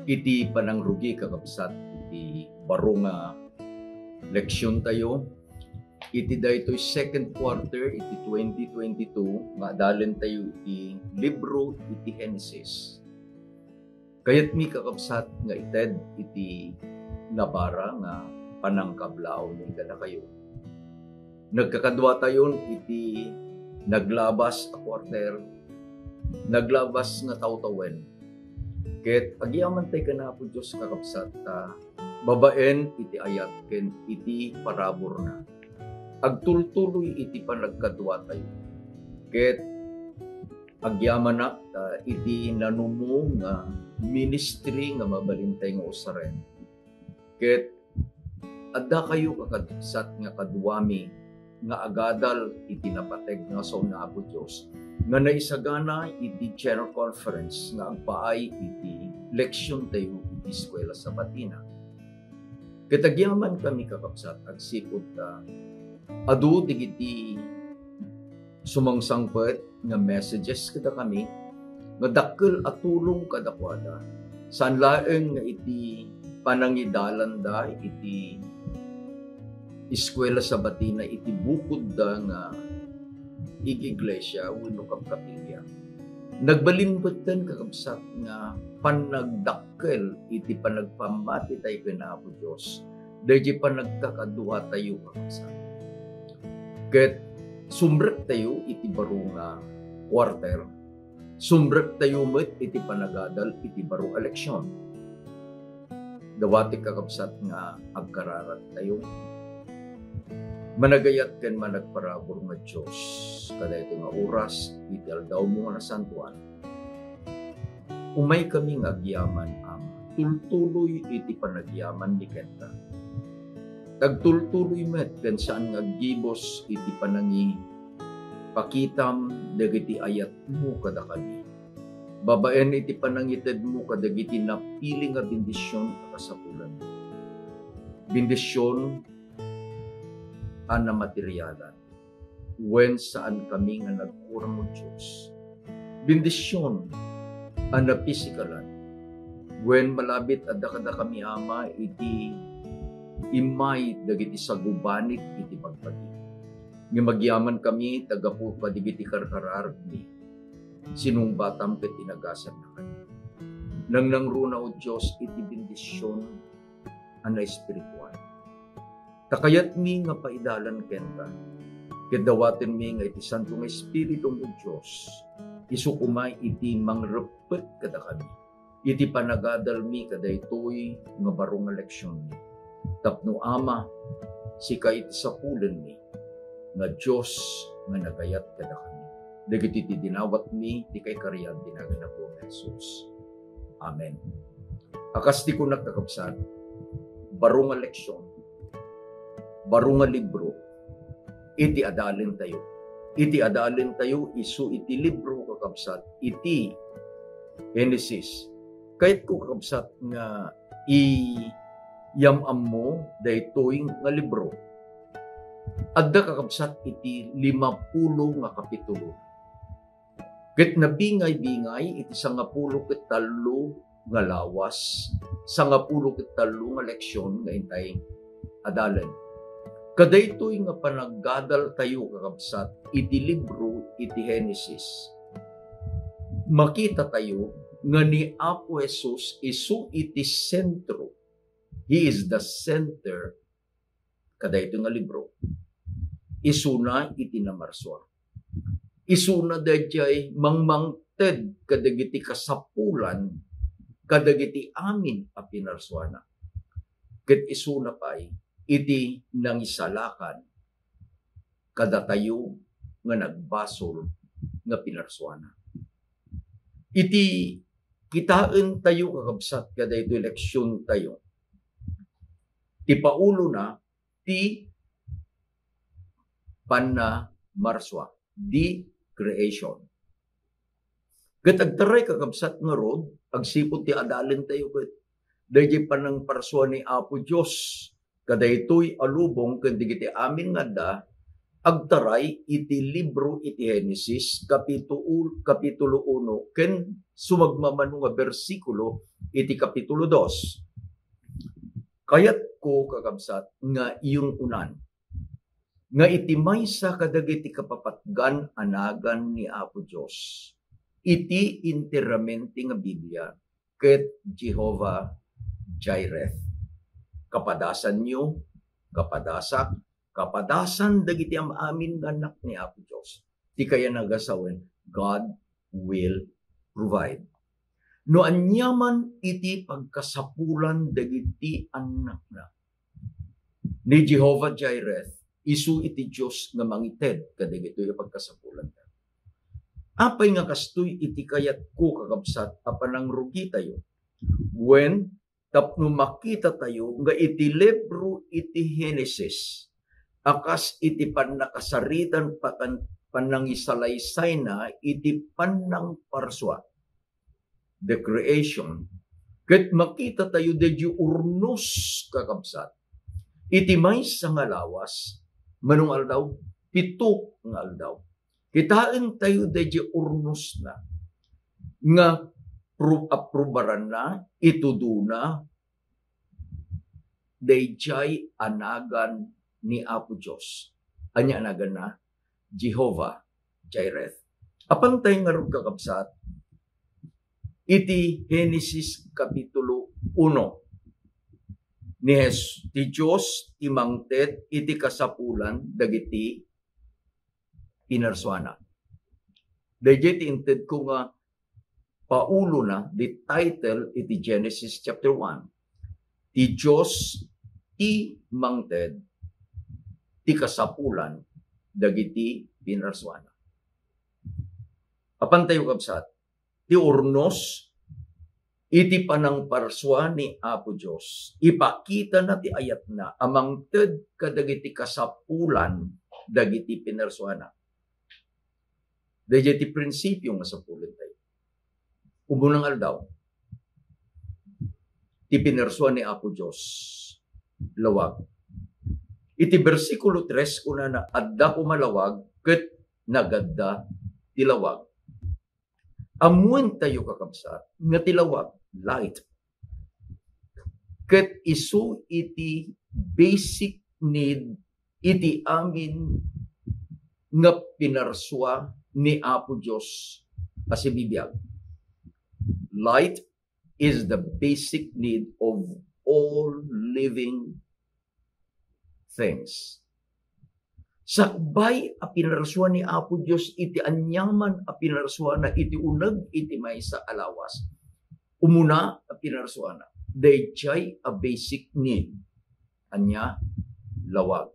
Iti panangrugi kakabsat iti baro nga leksyon tayo. Iti daytoy second quarter iti 2022 nga adalen tayo iti libro iti Genesis. Kayat mi kakabsat nga ited iti nabara nga panangkablao ni kada kayo. Nagkakadwa tayon iti naglabas a quarter, naglabas nga tawtawen. Ket agyaman tay kana po Dios kakabsat babaen iti ayat ken iti parabor na. Agtultuloy iti panagkadwa tayo. Ket agyaman na iti nanumo nga ministry nga mabalintay nga usaren. Ket adda kayo kakabsat nga kadwami nga agadal iti napateg nga sauna po Dios nga naisagana iti general conference nga agpaay iti leksyon tayo iti eskwela sa Batina. Kitagyaman kami kakabsat agsipod adu digiti sumangsangpet nga messages kada kami nga dakkel at tulong kadakwada saan laeng nga iti panangidalan da iti eskwela sa Batina iti bukod da nga iglesia wenno kapilya. Nagbalimbutan kakabsat nga panagdakkel iti panagpamati tayo ken Apo Dios. Dayjay panagkakaduha tayo kakabsat. Ket sumrek tayo iti baro nga quarter. Sumrek tayo met iti panagadal iti baro eleksyon. Dawati kakabsat nga agkararat tayo. Managayat ken managparabor nga Dios kada ito nga oras iti aldaw mo nga nasantuan. Umay kami nga agyaman Ama. Tultuloy iti panagyaman ni kenta. Tagtultuloy met ken saan nga gibos iti panangi pakitam dagiti ayat mo kada kami. Babaen iti panangited mo kadagiti napili nga bendisyon kasapulan. Bendisyon ana materyalan, wen saan kami nga nagkurang mo Diyos. Bendisyon, ana pisikalan, wen malabit adda kada kami Ama, iti imay dagiti sagubanit iti pagpati. Nga magyaman kami, tagapo padigiti karkarar ni, sinungbatam ket inagasan na kami. Nang nangruna o Diyos, iti bendisyon, ana espiritual. Takayat mi nga paidalan kenta. Kedawaten mi nga iti Santo nga Espiritu mo Diyos. Isukumay iti mangrepet kada kami. Iti panagadal mi kada ito'y nga barong leksyon mi. Tapno Ama, sika iti sapulen mi. Nga Diyos nga nagayat kada kami. Dagiti ti dinawat mi, di kay karyan dinaganap po ng Jesus. Amen. Akas di ko nagkakabsat, barong leksyon, baro nga libro, iti adalin tayo. Iti adalin tayo, isu iti libro kakabsat, iti Genesis. Kahit ko kakabsat nga iyamam mo, daytoy nga libro. Adda kakabsat iti 50 nga kapitulo. Ket nabingay-bingay, iti 10 ket 3 nga lawas, 10 ket 3 nga leksyon nga intay adalin. Kadaytoy nga panaggadal tayo kakabsat iti libro iti Genesis. Makita tayo nga ni Apo Jesus isu iti sentro. He is the center kadaytoy nga libro. Isuna iti namarswa. Isuna dayjay mangmangted kadagiti kasapulan kadagiti amin a pinarswana. Ket isuna pay iti nangisalakan kada tayo nga nagbasol nga pinarswana. Iti kitaan tayo kakabsat kada ito eleksyon tayo. Ti paulo na ti panamarswa, di creation. Ket agtaray kakabsat nga rod, agsipod ti adalen tayo ket dayjay panang parswa ni Apo Dios. Kadaytoy alubong ken digiti amin nga da agtaray iti libro iti Genesis kapitulo 1 ken sumagmamano nga bersikulo iti kapitulo 2. Kayat ko kakabsat nga iyong unan, nga iti maysa kadagiti kapapatgan anagan ni Apo Dios. Iti interamenti nga Biblia ket Jehovah Jireh. Kapadasan nyo, kapadasak, kapadasan dagiti amin nga anak ni Apo Dios. Ti kaya nagasawen, God will provide. No anyaman iti pagkasapulan dagiti anak na ni Jehovah Jireh, isu iti Dios nga mangited kadagito yung pagkasapulan. Apay nga kastoy iti kayat ko kakabsat apanang rugi tayo. When tapno makita tayo nga iti libro iti Genesis, akas iti panakasaritan panangisalaysay na iti panang parswa, the creation, ket makita tayo dedyo urnos kakabsat, iti maysa nga lawas, manung aldaw, 7 nga aldaw. Kitaan tayo dedyo urnos na, nga aprubaran na, ituduna, dayjay anagan ni Apo Dios. Anya anagan na, Jehovah Jireh. Apan tayo nga rin kakabsat, iti Genesis kapitulo 1. Ti Dios imangted iti kasapulan dagiti pinarswana. Dayjay ti inted ko nga paulo na the title iti Genesis chapter 1. Ti Dios imangted ti kasapulan dagiti pinarswana. Apan tayo kabsat, ti urnos iti panang parswa ni Apo Dios. Ipakita na ti ayat na amangted kadagiti kasapulan dagiti pinarswana. Dayjay ti prinsipyo nga sapulan tayo. Ubunang aldaw, ti pinarswa ni Apo Dios lawag. Iti bersikulo 3 kuna na adda ko malawag ket nagadda ti lawag. Amuan tayo kakabsat nga tilawag, light. Ket isu iti basic need iti amin nga pinarswa ni Apo Dios kasi bibiyag. Light is the basic need of all living things. Sakbay a pinarswa ni Apo Dios iti anyaman a pinarswa na iti uneg iti maysa alawas. Umuna a pinarswa na. Dayjay a basic need. Anya lawag.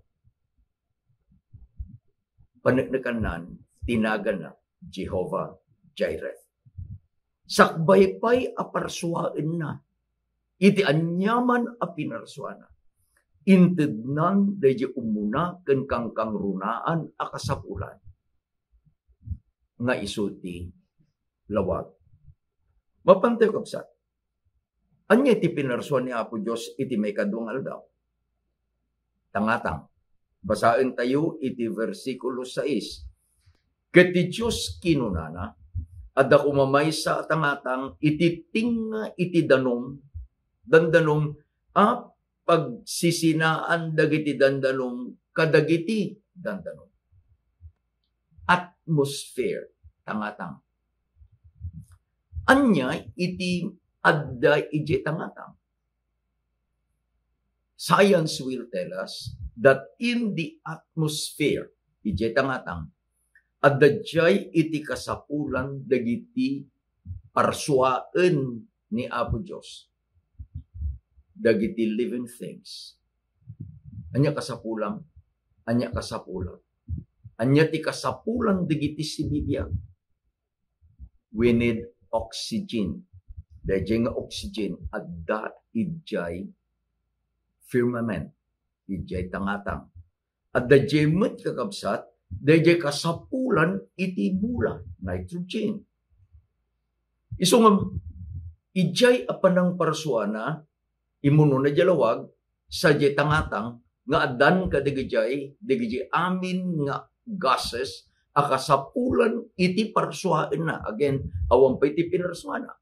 Panagnakan tinagan na Jehovah Jireh. Sakbay pay a parswaen na. Iti anyaman a pinarswa na. Intednan dayjay umuna ken kangkang runaan a kasapulan nga isuti lawag. Mapantay kabsat. Anya iti pinarswa ni Apo Dios iti may kaduang aldaw. Tangatang. Basaen tayo iti versikulo 6. Ket ti Dios kinunana adda kumamaysa tangatang iti tinga iti danum pagsisinaan dagiti dandanong kadagiti dandanong. Atmosphere, tangatang. Anya iti adda iti tangatang. Science will tell us that in the atmosphere, iti tangatang, adda jay iti kasapulan dagiti parswaen ni Apo Dios. Dagiti living things. Anya kasapulang, anya kasapulang. Anya ti kasapulang dagiti sibibiyag. We need oxygen. Dayjay nga oxygen adda ijay firmament. Ijay tangatang. Adda jay met kakabsat, dayjay kasapulan iti bula, nitrogen. Isu nga ijay apanang parswana imuno na jalawag sa jay tangatang nga adan kadigijay amin nga gases akasapulan iti parswaen na. Again, awang pa iti pinarswana.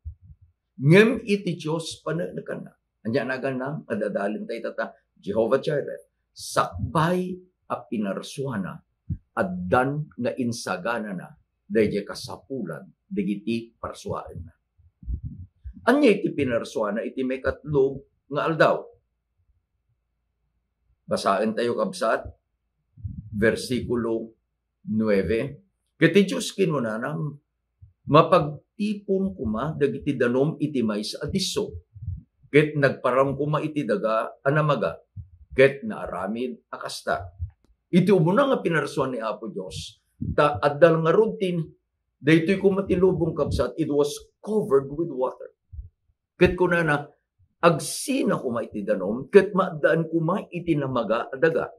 ngem iti Diyos pananakan na. Anya nagan na, adadalin tayo tata, Jehovah Jireh, sakbay a pinarsuana, addan nga insagana na, dahil kasapulan, digiti parsuain na. Anya iti pinarsuana, iti may katlog nga aldaw. Basahin tayo kabsat, versikulo 9. Kiti Diyos kinunanang, mapagtipon kuma, dagiti danom iti may sa adiso. Ket nagparam kuma iti daga, anamaga, ket naaramid akasta. Iti umuna nga pinarsuan ni Apo Diyos, ta addal nga rutin, daytoy kumatilubong kabsat, it was covered with water. Ket kunana, agsina kuma iti danom, ket maadaan kuma iti namaga adaga.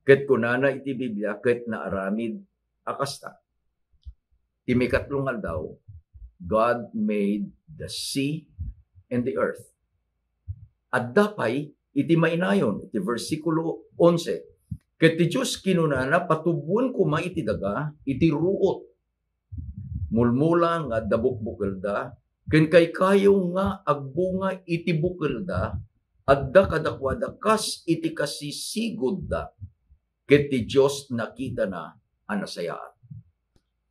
Ket kunana iti Biblia, ket naaramid akasta. Timikatlong aldaw, God made the sea and the earth. At dapay, iti mainayon, iti versikulo 11. Ket ti Diyos kinunana, patubon kuma iti daga, iti ruot. Mulmula nga dabukbukal da, ken kay kayo nga agbunga iti bukal da, adda kadakwada kas iti kasisigod da, ket ti Diyos nakita na anasayaan.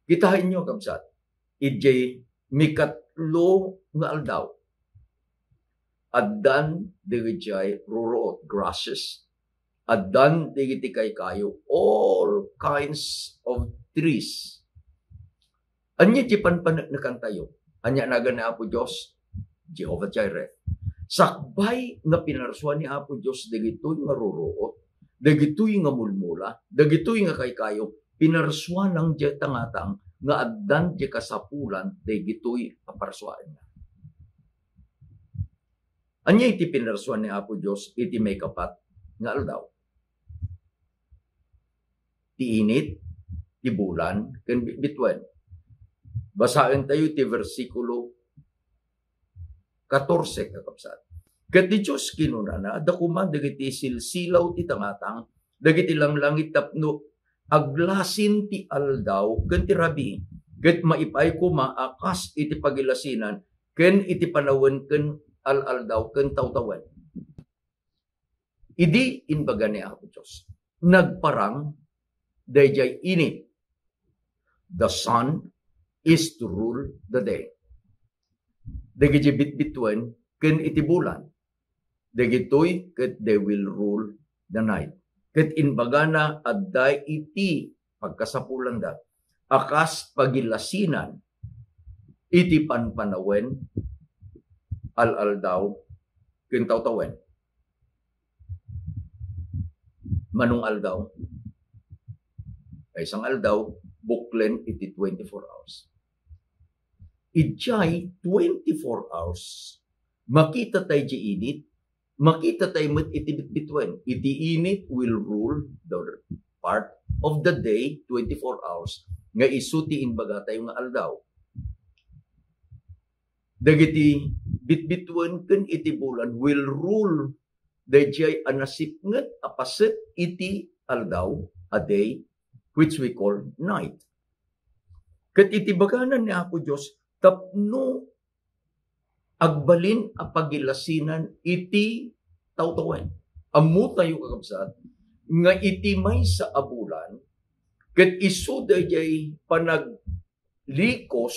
Kitahin nyo, kabsat, iti mikatlo nga aldaw, addan digiti ruruot, grasses, addan digiti kay kayo, all kinds of trees. Anya ti panpanagnakan tayo, anya nagan ni Apo Diyos, Jehovah Jireh. Sakbay nga pinarsuan ni Apo Diyos, dagitoy nga ruruot, dagitoy nga mulmula, dagitoy nga kay kayo, pinarsuan ng tangatang nga addan di kasapulan, dagitoy aparsuan na. Anya iti pinarsuan ni Apo Diyos, iti may kapat nga aldaw. Ti init, ti bulan, ken bitwen. Basahin tayo ti versikulo 14 kakapsat. Ket ti Diyos kinunana, dakuman dagiti silsilaw ti tangatang, dagiti langlangit tapno, aglasin ti aldaw, ken ti rabi, ket maipay kuma akas iti pagilasinan, ken iti panawen ken al-aldaw, ken tawtawan. Idi inbaga ni Apo Diyos, nagparang, dayjay init. The sun is to rule the day. Dagiti bitbitwen, ken iti bulan. Dagitoy, ket they will rule the night. Ket inbaga na adday iti pagkasapulan da, akas pagilasinan, iti panpanawen, al-aldaw, ken tawtawen. Manong aldaw? Ay isang aldaw, buklen iti 24 hours. Ijay 24 hours, makita tayo di init, makita tayo met iti bitbitwen. Iti init will rule the part of the day, 24 hours, nga isuti inbaga tayo nga aldaw. Dagiti bitbitwen ken iti bulan will rule dayjay anasipnget apaset iti aldaw, a day, which we call night. Ket iti baganan ni Apo Diyos, tapno agbalin a pagilasinan iti tawtawen. Ammo tayo kakabsat, nga iti may sa abulan, ket isu dayjay panaglikos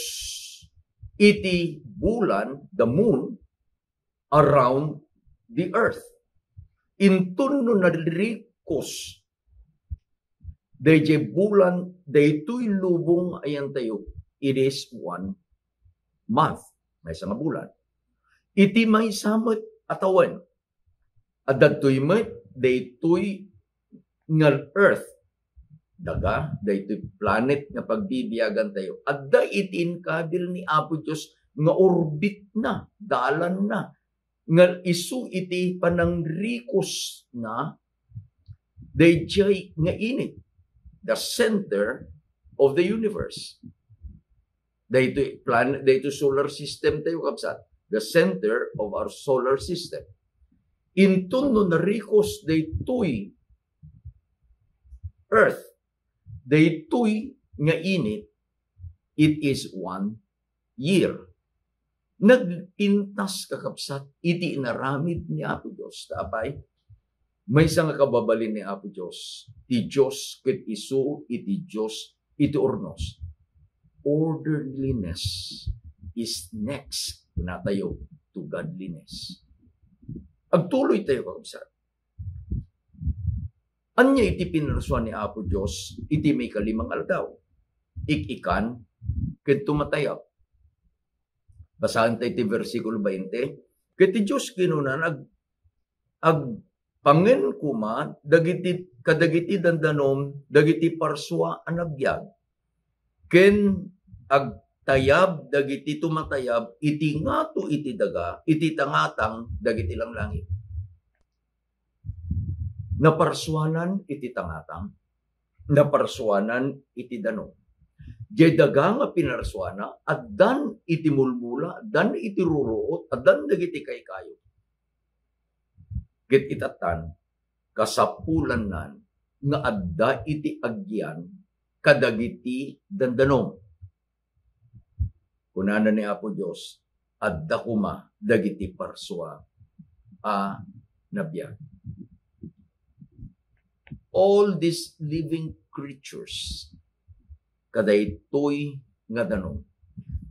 iti bulan, the moon, around the earth. Intun no nalikos dayjay bulan, daytoy lubong ayan tayo, it is 1 month. May isang bulan. Iti may samot atawan. Adadtoy met, daytoy nga earth. Daga, daytoy planet nga pagbibiyagan tayo. Adda iti inkabil ni Apo Diyos nga orbit na, dalan na. Nga isu iti panangrikos na, dayjay nga init. The center of the universe. Dayto solar system tayo kapsat. The center of our solar system. Intun no narikos daytoy earth, daytoy nga init, it is 1 year. nagpintas kakabsat, iti inaramid ni Apo Diyos. Tapay, may isang kababalin ni Apo Diyos. Ti Diyos ket isu, iti Diyos, iti ornos. Orderliness is next na tayo to godliness. Agtuloy tayo kakabsat. Anya iti pinarsuan ni Apo Diyos, iti may kalimang aldaw. Ik-ikan, ket tumatayap. Basahan tayo iti versikulo 20. Ket ti Diyos kinunan ag pangen kuma dagiti kadagiti dandanom dagiti parsua anagbyag. Ken agtayab dagiti tumatayab iti ngato iti daga iti tangatang dagiti langlangit. Naparsuanan iti tangatang, naparsuanan iti danom. Jay daga nga pinarsuana, at dan iti mulmula, dan iti ruruot, at dan dagiti kaykayo. Ket itatan, kasapulan nan, nga adda iti agyan, kadagiti dandanom. Kunana ni Apo Diyos, adda kuma, dagiti parsua, nabiyag. All these living creatures, kadaytoy nga danom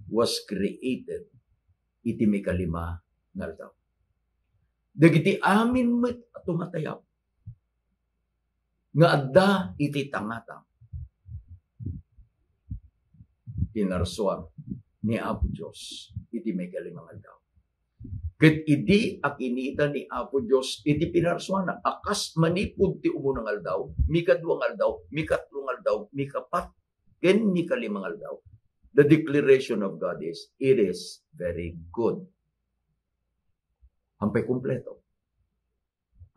was created iti may kalima nga aldaw. Dagiti amin met tumatayap nga adda iti tangatang. Pinarsuan ni Apo Diyos iti may kalimang aldaw. Ket idi akinita ni Apo Diyos iti pinarsuan akas manipud ti umunang aldaw, mikadwang aldaw, mikatlong aldaw, mikapat ken ni kalimang aldaw. The declaration of God is, it is very good. Hampay kumpleto.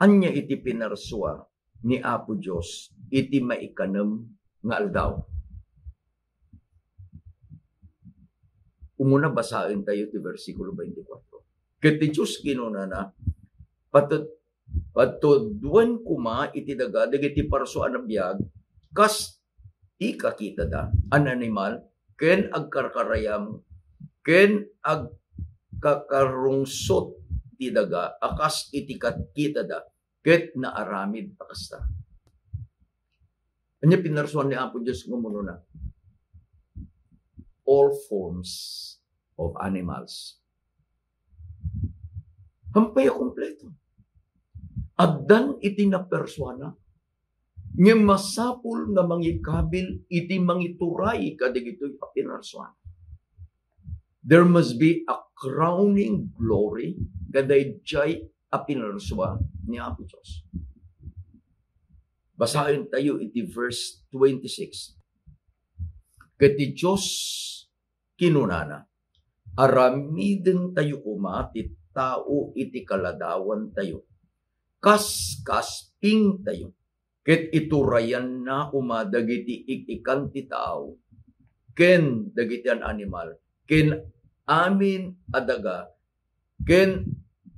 Anya iti pinarsua ni Apo Diyos, iti maikanem nga aldaw. Umuna basahin tayo ti versikulo 24. Ket ti Diyos kinunana, patudwan kuma iti daga, dagiti parsua na biyag, kas ikakita da, an animal, ken agkarkarayam, ken agkakarungsot ti daga, akas itikakita da, ket naaramid akasta. Anya pinarsuan ni Apo Diyos ngumuno na, all forms of animals. Hampay kumpleto. Addan iti na persona, nga masapul nga mangikabil iti mangituray kadigito'y papinarsuan. There must be a crowning glory kadayjay a pinarsuan ni Apo Diyos. Basahin tayo iti verse 26. Kati Diyos kinunana, aramiden tayo kuma ti tao iti kaladawan tayo. Kas-kasping tayo. Ket iturayan na kuma dagiti ikan ti tao, ken dagiti an animal, ken amin adaga, ken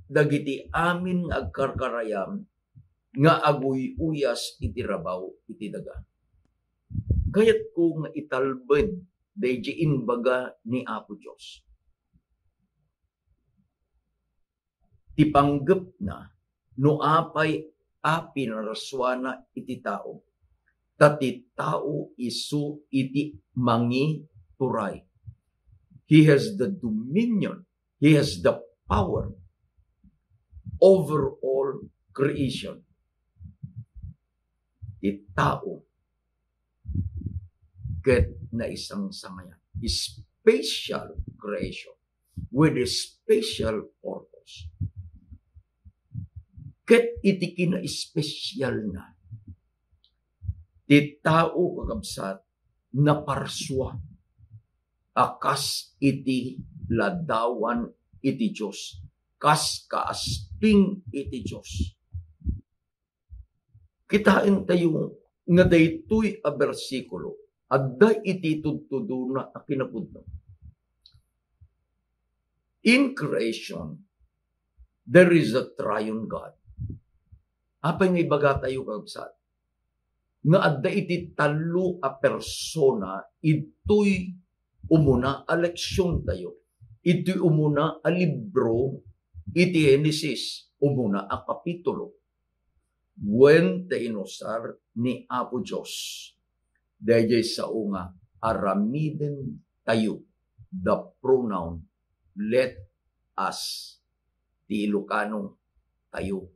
dagiti amin agkarkarayam, nga aguy-uyas iti rabaw iti daga. Kayat ko nga italbed, dayji inbaga ni Apo Diyos. Tipanggap na, no apay pinaraswana iti tao. Tati tao isu iti mangi turay. He has the dominion. He has the power over all creation. Iti tao ket na isang sangayan. Special creation with a special purpose. Ket iti kina-espesyal na. Ti tao kakabsat na parswa. Akas iti ladawan iti Diyos. Kas kaasping iti Diyos. Kitain tayo nga daytoy a bersikulo. Adda iti tudtuduna a kinapudno. In creation, there is a triune God. Apay nga ibaga tayo kakabsat. Nga adda iti talo a persona, ito'y umuna, eleksyon tayo. iti umuna a libro, iti Genesis, umuna a kapitulo. When the inusar ni Apo Diyos, dayjay sa unga, aramiden tayo, the pronoun, let us, ti Ilocano tayo.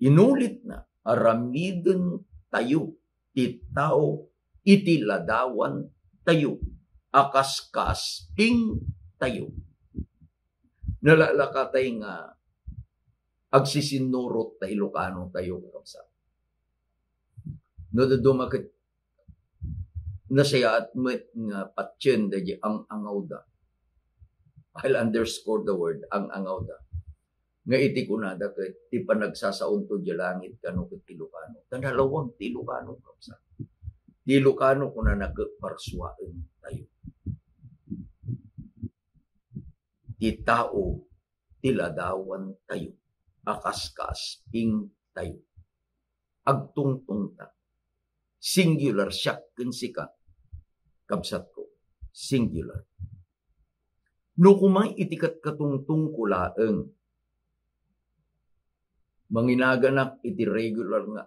Inulit na, aramiden tayo, ti tao, iti ladawan tayo, akaskas king tayo. Nalalakatay nga, agsisinurot ta Ilocano tayo kapsa. No, dumakit na siya at met nga patyen da ang angaw da. I'll underscore the word, ang angaw da. Nga iti kunada ket ti panagsasaon to di langit kano ket Ilocano. Tanalawang ti Ilocano kapsa. Ti Ilocano kuna nagparswaen tayo. Ti tao tiladawan tayo. Akaskas ing tayo. Agtungtung ta. Singular siya kensika. Kabsat ko. Singular. No kumang itikat katungtung kulaeng manginaganap iti regular nga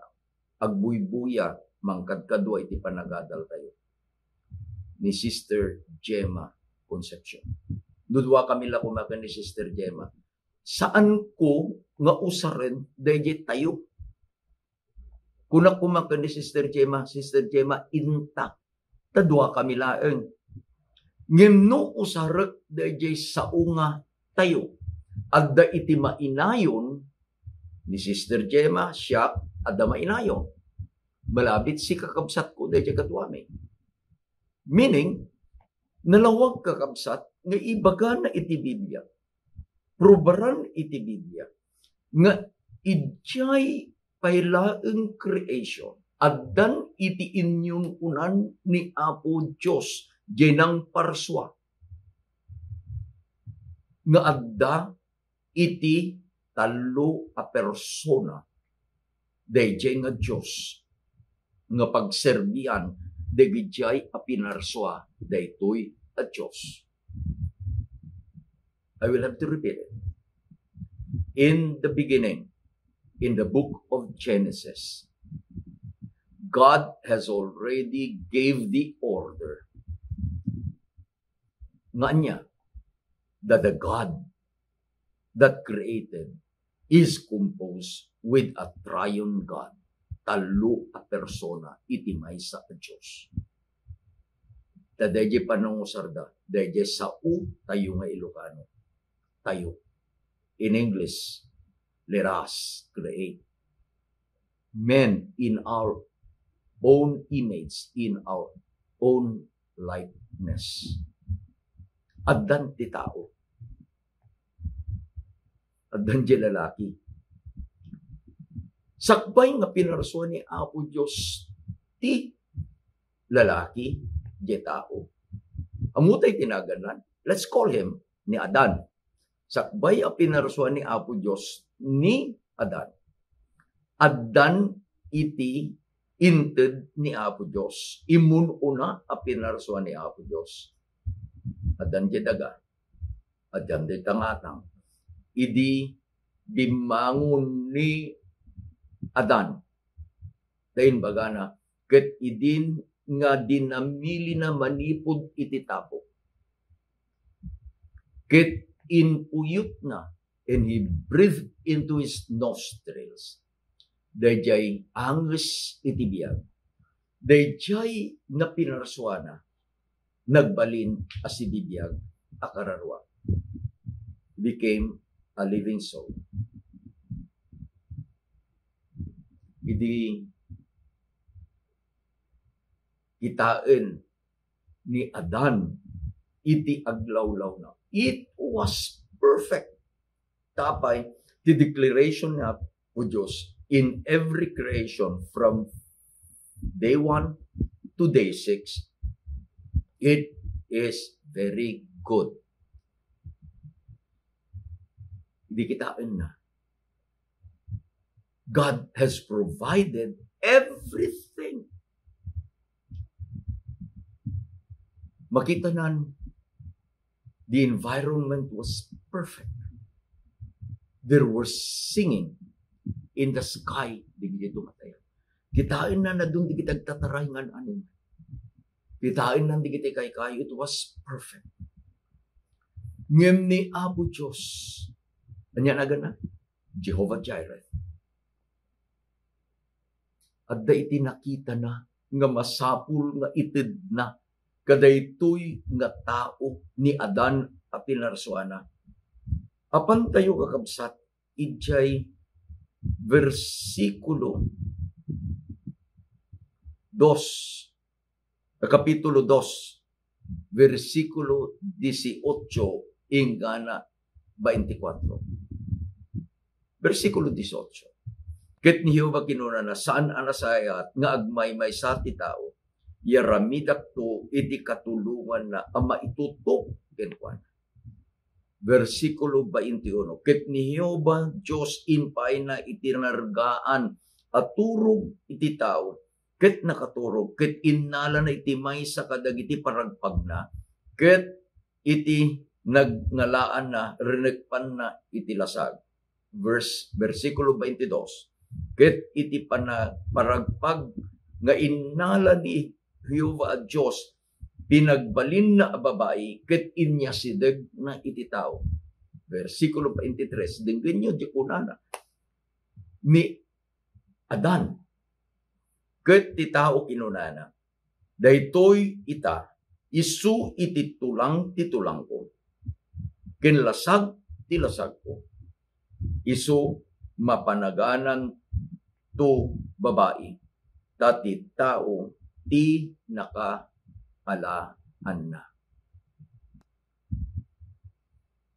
agbuybuya mangkadkadwa iti panagadal tayo ni Sister Gemma Concepcion. Dudwa kami la kumaka ni Sister Gemma. Saan ko nga usaren dayjay tayo? Kuna kumaka ni Sister Gemma inta. Tadwa kami laeng. Ngem usarek dayjay saunga tayo. Adda iti mainayon ni Sister Gemma, siya, adda mainayon. Malabit si kakabsat ko dayjay katwami. Meaning, nalawag kakabsat nga ibaga na iti Biblia. Probaran iti Biblia. Nga idjay pailaeng creation. Addan iti inyong unan ni Apo Diyos. Jenang parswa. Nga adda iti talo a persona. Dayjay nga Diyos. Nga pagserbian. Dayjay a pinarswa. Daytoy a Diyos. I will have to repeat it. In the beginning, in the book of Genesis, God has already gave the order nga niya that the God that created is composed with a triune God. Talo a persona, iti maysa a Diyos. Tadayjay panungusarda, dayjay sao tayo nga Ilocano. Tayo. In English, let us create men in our own image, in our own likeness. Addan ti tao. Addan ti lalaki. Sakbay nga pinarso ni Apo Diyos ti lalaki, ti tao. Amutay tinaganan. Let's call him ni Adan. Sakbay a pinarsuan ni Apo Diyos ni Adan. Adan iti inted ni Apo Diyos. Imununa a pinarsuan ni Apo Diyos. Adan di daga. Adan di tangatang. Idi dimangon ni Adan. Dahin bagana. Ket idin nga dinamili na manipod iti tapo. Ket inpuyot na, and he breathed into his nostrils. Dayjay anges iti biyag. Dayjay nga pinarsuana, nagbalin as iti biyag akararwa. Became a living soul. Idi kitain ni Adan iti aglawlaw na. It was perfect. Tapay, the declaration na po Diyos in every creation from day 1 to day 6, it is very good. Hindi kitain na. God has provided everything. Makita nan The environment was perfect. There was singing in the sky. Digiti tumatay. Kitain na doon di kita tataray nga anin. Kitain na di kita kay it was perfect. Ngem ni Apo Diyos. Anya na gana? Jehovah Jireh. At da iti nakita na nga masapul nga itid na kadaytoy nga tao ni Adan a pinarsuana. Apan tayo kakabsat, ijay versikulo 2, kapitulo 2, versikulo 18, ingana 24. Versikulo 18. Ket ni Jehovah kinuna na saan anasayat nga agmay-may sa ti tao, yaramidak to iti katulungan na ama itutok kenkwan. Versikulo 21. Ket ni Jehovah Diyos inpay na itinargaan at turog iti tao, ket nakaturog, ket innala na iti may sa kadagiti paragpag na, ket iti nagngalaan na, rinagpan na iti lasag. Versikulo 22. Ket iti paragpag nga innala ni Jehovah Diyos, pinagbalin na babae, ket inyasideg na iti tao. Versikulo 23, dinggan nyo, di kunana, ni Adan, ket ti tao kinunana, daytoy ita, isu iti tulang ti tulang ko, kinlasag ti lasag ko, isu mapanaganan to babae, dati tao ti nakaalaan na.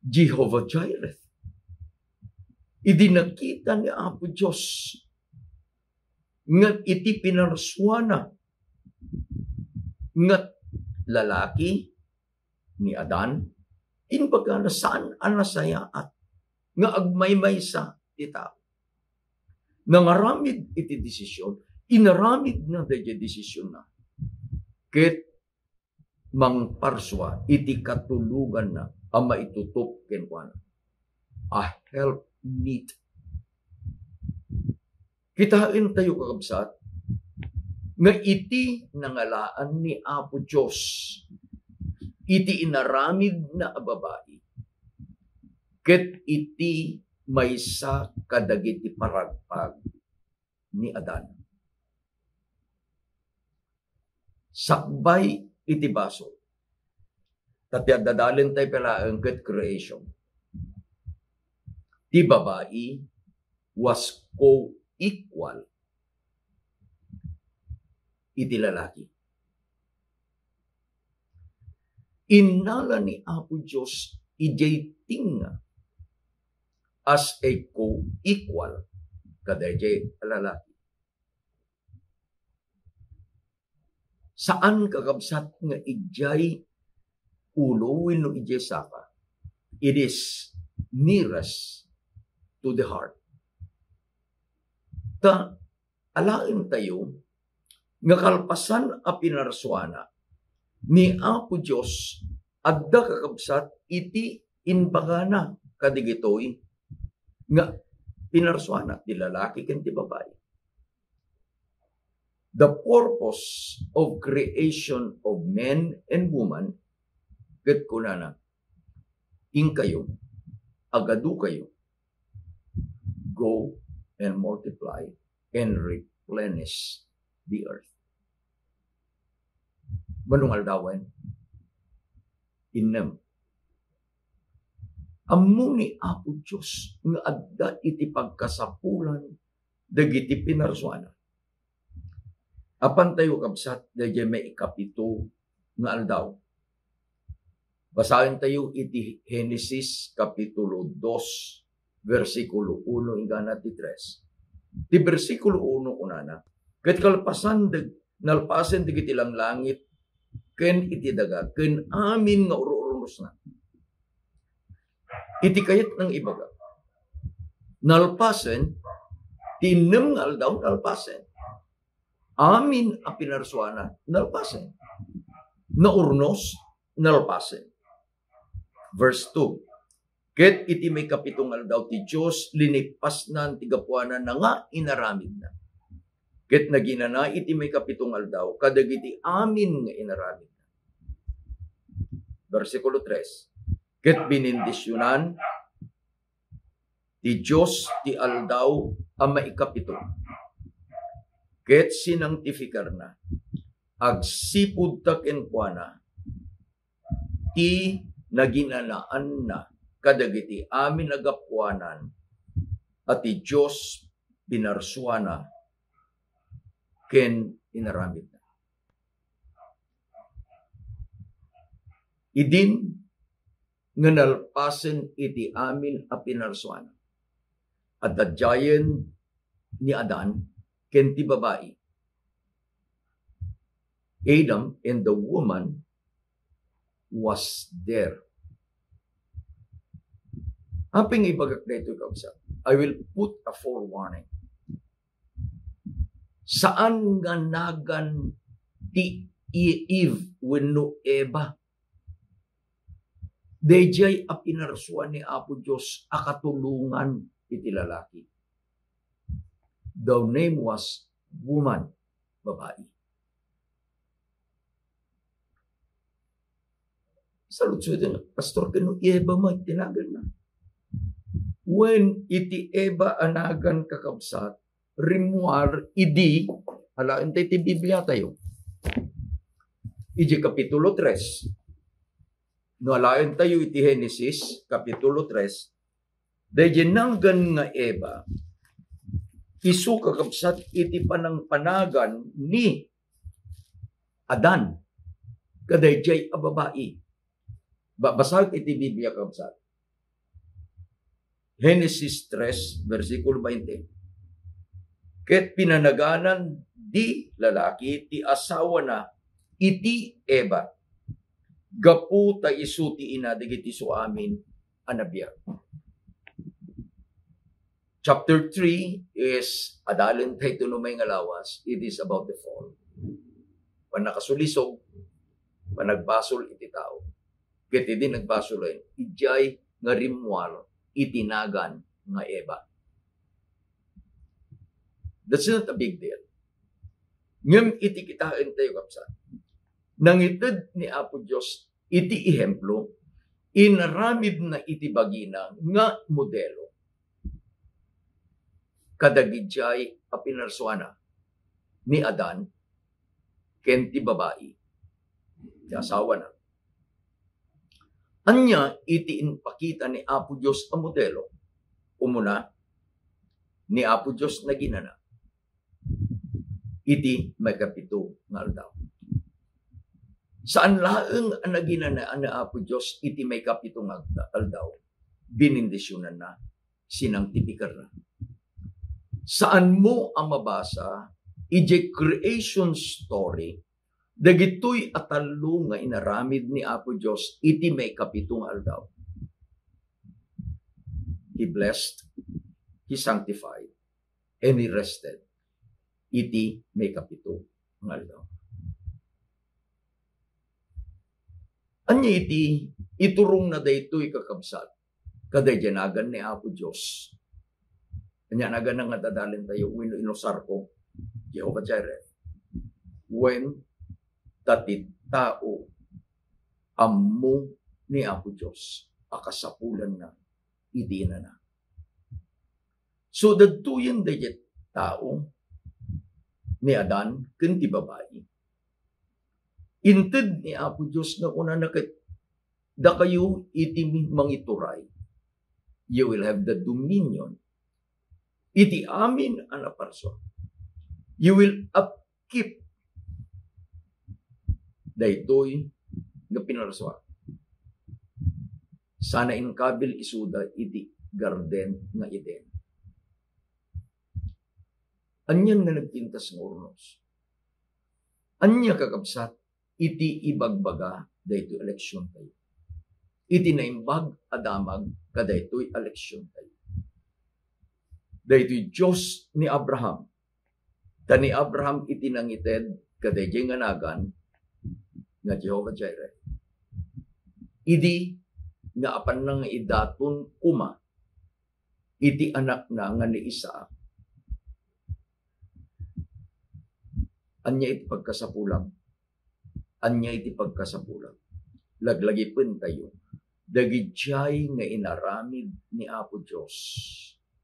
Jehovah Jireh. Idinakita ni Apo Diyos nga iti pinarsuana nga lalaki ni Adan, inbaga na saan anasaya at nga agmaymay sa ti tao. Nangaramid iti desisyon, inaramid na daya desisyon na. Ket mangparswa iti katulugan na ama itutok kenkwana. A help meet. Kitain tayo kakabsat nga iti nangalaan ni Apo Diyos, iti inaramid na babae, ket iti maysa kadagiti paragpag ni Adan. Sakbay iti baso. Tapya dadalin tayo pala ang ket creation. Ti babae was co-equal iti lalaki. Innala ni Apo Diyos ijay tinga as a co-equal kadayjay lalaki. Saan kakabsat nga ijay ulo wenno ijay saka? It is nearest to the heart. Ta alain tayo nga kalpasan a pinarsuana ni Apo Diyos adda kakabsat iti inbagana kadigitoy nga pinarsuana ti lalaki ken ti babae. The purpose of creation of men and woman, ket kunana, ing kayo, agadu kayo, go and multiply and replenish the earth. Manungal dawan, inem. Ammo ni Apo Diyos nga adda iti pagkasapulan dagiti pinarsuana. Apan tayo kabsat dagiti may ikapito nga aldaw. Basahin tayo iti Genesis kapitulo 2 versikulo 1 ingana ti 3. Ti versikulo 1 unana, ket kalpasan nalpasen dagiti langit ken iti daga ken amin nga ururunos na. Iti kayat ng ibaga. Nalpasen ti nem nga aldaw nalpasen. Amin a pinarsuana, nalpasen. Naurnos, nalpasen. Verse 2. Ket iti may kapitong aldaw ti Diyos, linipas na ang tigapuanan na nga inaramid na. Ket naginana iti may kapitong aldaw, kadagiti amin nga inaramid na. Versikulo 3. Ket binindisyonan ti Diyos ti aldaw ang maikapito. Ket sinangtifikar na. Agsipud ta kenkuana ti naginanaan na kadagiti amin agapuanan at ti Diyos binarsuana ken inaramid na. Idin nga nalpasen iti amin a pinarsuana. At dadyayen ni Adan ken ti babae. Adam and the woman was there. Aping ibagak na ito kausap. I will put a forewarning. Saan nga nagan ti Eve wenno Eva? Dejay a pinarsuan ni Apo Diyos akatulungan iti lalaki. The name was woman, babae. Salud sa ito, Pastor, kano Eva mo tinagal na? When iti Eva anagan kakabsat, rimuar idi, halaan tayo ti Biblia tayo. Iji Kapitulo 3. No halaan tayo iti Genesis, Kapitulo 3. Dahil nanggan nga Eva, isu kakabsat iti panang panagan ni Adan, kadayjay a babae. Basag iti Biblia kakabsat. Genesis 3, versikulo 20. Ket pinanaganan di lalaki ti asawa na iti Eva. Gapu ta isu ti ina digiti su amin anabiyag. Chapter 3 is adalan tayo tunumay nga lawas. It is about the fall. Panakasulisog, panagbasol iti tao. Ket idi nagbasulen, ijay nga rimwar itinagan nga Eva. That's not a big deal. Ngem iti kitain tayo kapsat. Nangitid ni Apo Diyos iti ihemplo, inaramid na iti bagina nga modelo. Kadagidjay a pinarsuana ni Adan ken ti babae. Ti asawa na. Anya iti inpakita ni Apo Diyos ang modelo. Umuna, ni Apo Diyos na ginana. Iti may kapito nga aldaw. Saan laeng ang naginanaan ni Apo Diyos iti may kapito nga aldaw, binindisyonan na, sinangtipikar na. Saan mo ang mabasa, iti creation story, dagitoy atalo nga inaramid ni Apo Diyos iti may kapitong aldaw. He blessed, He sanctified, and He rested. Iti may kapitong aldaw. Anya iti iturong na daytoy kakabsat kadayjanagan ni Apo Diyos. Anya nagan nga dadalin tayo wenno inosar ko Jehovah Jireh. When tatid tao ammo ni Apo Diyos akasapulan na iti na. So dadtuyen dayet tao ni Adan ken ti babae. Inted ni Apo Diyos na una na da kayo iti mangituray. You will have the dominion. Iti amin ang aparso. You will upkeep daytoy nga pinaraswa. Sana inkabil isuda iti garden nga Eden. Anyan nga nagpintas ng urnos. Anya kakabsat iti ibagbaga daytoy eleksyon tayo. Iti naimbag adamag kadaytoy eleksyon tayo. Daytoy Diyos ni Abraham. Ta ni Abraham iti nangited kadayjay nga nagan nga Jehovah Jireh. Idi nga apan nang idaton kuma iti anak na nga ni Isaac. Anya iti pagkasapulang. Anya iti pagkasapulang. Laglagipin tayo. Dagijay nga inaramid ni Apo Diyos.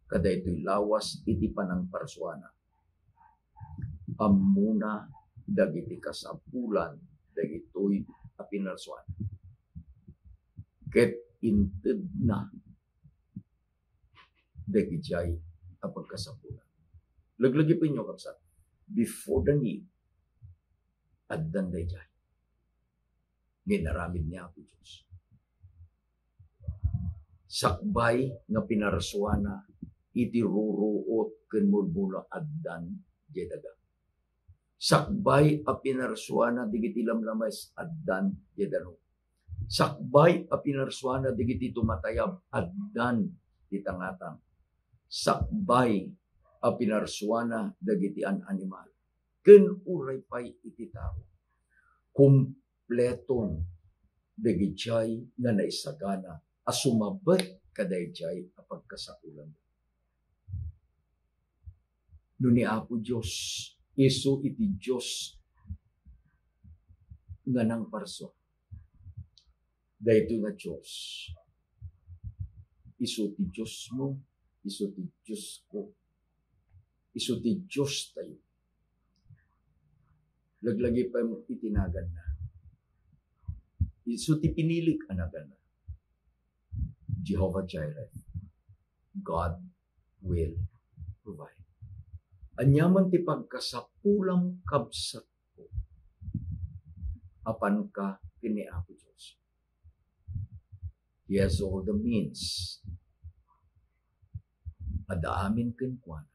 Kada ito'y lawas iti panang parsuana. Amuna dagiti kasapulan dagitoy apinarsuan. Ket inted na dagijay a pagkasapulan. Laglagipin nyo kapsat. Before the need, addan dayjay. Ginaramid ni Apo Diyos. Sakbay nga pinarsuana iti ruruot ken mulmula addan jedaga. Sakbay a pinarsuana digiti lamlames addan jedano. Sakbay a pinarsuana digiti tumatayab addan ditangatang. Sakbay a pinarsuana dagiti an animal. Ken uray pay iti tao. Kumpleton dagijay nga naisagana a sumabet kadayjay a pagkasapulan. No ni Apo Diyos, isu iti Diyos nga nang parso. Dahito nga Diyos. Isu ti Diyos mo, isu ti Diyos ko. Isu ti Diyos tayo. Laglagi pa mo itinagan na. Isu ti pinilik anagan na. Jehovah Jireh. God will provide. Anyaman ti pagkasapulang kabsat ko. Apan ka kini Apo Diyos. He has all the means. Adaamin kenkwana.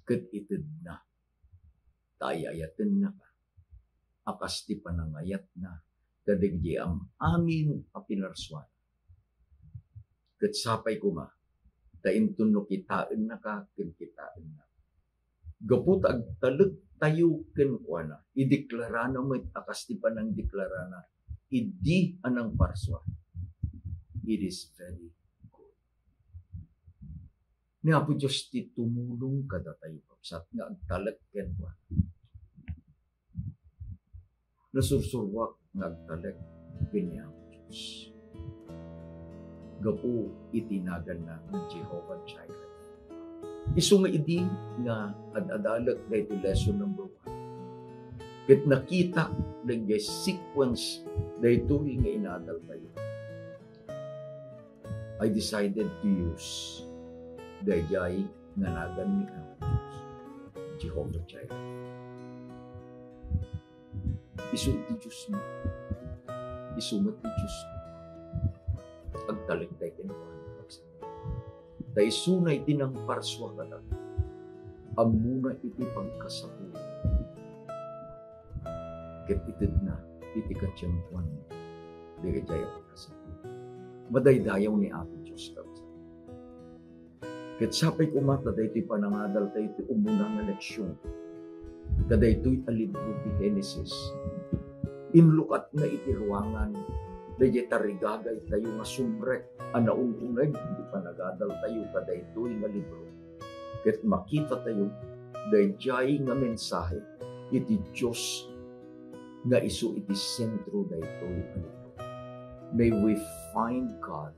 Ket ited na. Tayayaten na ka. Akas ti panangayat na. Kadigdi ang amin a pinarsuan. Ket sapay kuma. Taintun no kitaan na ka, ken kitaan na. Gapot agtalag tayo kenkwana. Ideklarana mo akas ti panang deklarana. Idi anang parsuan. It is very good. Ni Apo Diyos ti tumulong kada tayo kapsat nga agtalag kenkwana. Nasursurwak nga agtalag kini Apo Diyos. Gapu itinagan na ng Jehovah Jireh. Isu nga idi nga ad-adalag na ito lesson number 1. Ket nakita na sequence na ito nga inadal tayo. I decided to use dayjay nga nagan ni Apo Diyos. Jehovah Jireh. Isu ti Diyos mo. Isu nga ti Diyos mo. Agtalag tayo kinuha. Dahil sunay tinang parswa ka na. Amuna iti pagkasapulan. Ket itid na iti katsyamuan. Dagijay pagkasapulan. Madaydayaw ni Apo Diyos. Ket sapay kumata dahi iti panangadal tayo iti umunang leksyon. Kaday ito'y alibro ti Genesis. Inlukat na iti ruangan. Dahi tarigagay tayo nga sumrek. Anaununag, hindi pa nagadal tayo kada ito'y nga libro. Ket makita tayo, dahi nga mensahe, iti Diyos nga isu iti sentro da ito'y nga libro. May we find God